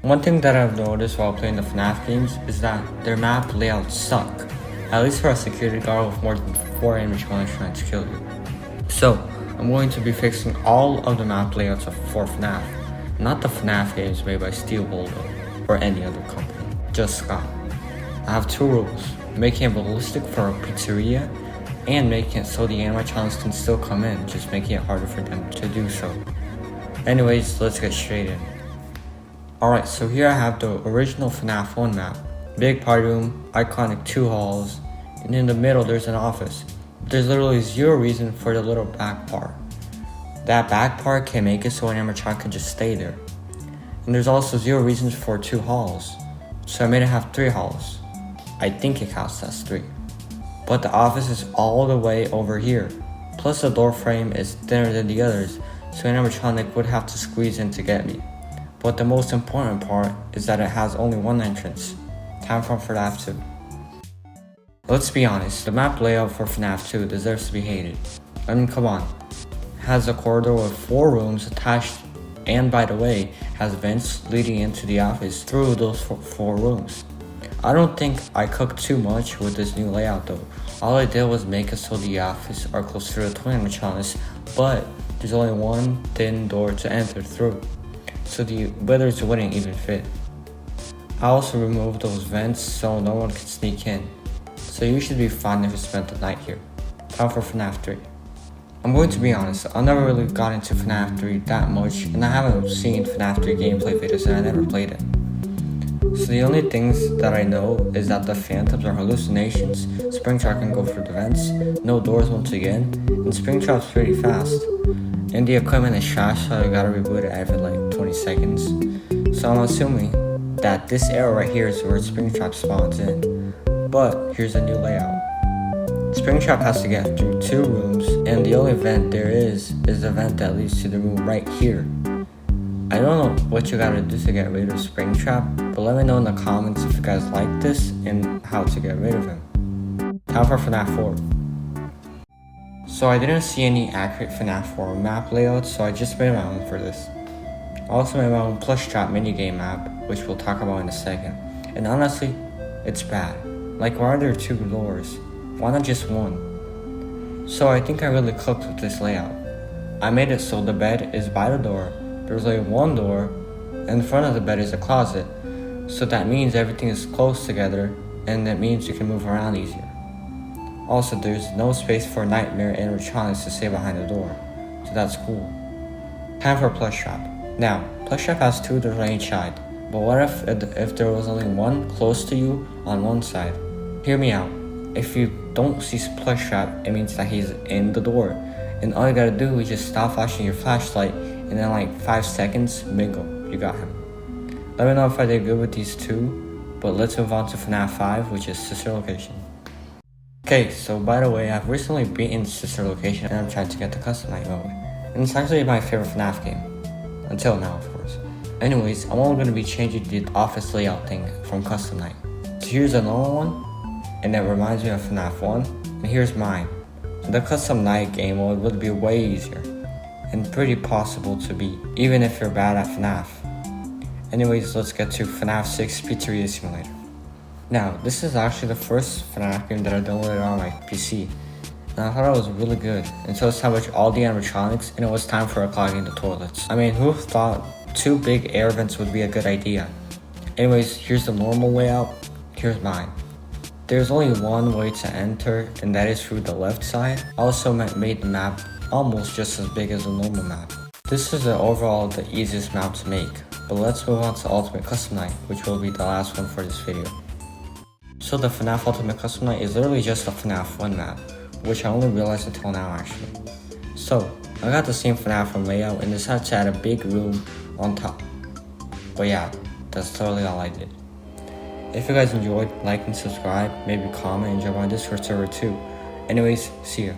One thing that I've noticed while playing the FNAF games is that their map layouts suck. At least for a security guard with more than 4 animatronics trying to kill you. So, I'm going to be fixing all of the map layouts for FNAF. Not the FNAF games made by Steel Bulldog or any other company, just Scott. I have 2 rules: making it realistic for a pizzeria and making it so the animatronics can still come in, just making it harder for them to do so. Anyways, let's get straight in. Alright, so here I have the original FNAF 1 map. Big party room, iconic 2 halls, and in the middle there's an office. There's literally 0 reason for the little back part. That back part can make it so an animatronic can just stay there. And there's also 0 reasons for 2 halls, so I made it have 3 halls. I think it counts as 3. But the office is all the way over here. Plus the door frame is thinner than the others, so an animatronic would have to squeeze in to get me. But the most important part is that it has only 1 entrance. Time for FNAF 2. Let's be honest, the map layout for FNAF 2 deserves to be hated. I mean, come on. It has a corridor with 4 rooms attached, and by the way, has vents leading into the office through those 4 rooms. I don't think I cooked too much with this new layout though. All I did was make it so the office are close to the twin animatronics, but there's only 1 thin door to enter through, so the withers wouldn't even fit. I also removed those vents so no one can sneak in, so you should be fine if you spent the night here. Time for FNAF 3. I'm going to be honest, I never really got into FNAF 3 that much, and I haven't seen FNAF 3 gameplay videos and I never played it. So the only things that I know is that the phantoms are hallucinations, Springtrap can go through the vents, no doors once again, and Springtrap's pretty fast. And the equipment is trash, so I gotta reboot it every like 20 seconds. So I'm assuming that this arrow right here is where Springtrap spawns in. But here's a new layout. Springtrap has to get through 2 rooms, and the only vent there is the vent that leads to the room right here. I don't know what you gotta do to get rid of Springtrap, but let me know in the comments if you guys like this and how to get rid of him. Time for FNAF 4. So I didn't see any accurate FNAF 4 map layouts, so I just made my own for this. I also made my own plush trap minigame map, which we'll talk about in a second. And honestly, it's bad. Like, why are there 2 doors? Why not just 1? So I think I really cooked with this layout. I made it so the bed is by the door, there's only 1 door, and in front of the bed is a closet. So that means everything is close together, and that means you can move around easier. Also, there's no space for nightmare animatronics to stay behind the door, so that's cool. Time for plush trap. Now, plush trap has 2 doors on each side, but what if there was only 1 close to you on 1 side? Hear me out. If you don't see plush trap, it means that he's in the door, and all you gotta do is just stop flashing your flashlight, and then like 5 seconds, bingo, you got him. Let me know if I did good with these 2, but let's move on to FNAF 5, which is Sister Location. Okay, so by the way, I've recently beaten Sister Location and I'm trying to get the custom night mode, and it's actually my favorite FNAF game. Until now, of course. Anyways, I'm only going to be changing the office layout thing from custom night. So here's a normal one, and it reminds me of FNAF 1, and here's mine. The custom night game mode would be way easier, and pretty possible to beat, even if you're bad at FNAF. Anyways, let's get to FNAF 6 Pizzeria Simulator. Now, this is actually the first FNAF game that I downloaded on my PC, and I thought it was really good, until it's time to all the animatronics, and it was time for clogging the toilets. I mean, who thought 2 big air vents would be a good idea? Anyways, here's the normal layout, here's mine. There's only 1 way to enter, and that is through the left side. I also made the map almost just as big as a normal map. This is overall the easiest map to make, but let's move on to Ultimate Custom Night, which will be the last one for this video. So the FNAF Ultimate Custom Night is literally just a FNAF 1 map, which I only realized until now actually. So, I got the same FNAF 1 layout and decided to add a big room on top. But yeah, that's totally all I did. If you guys enjoyed, like and subscribe, maybe comment and join my Discord server too. Anyways, see ya.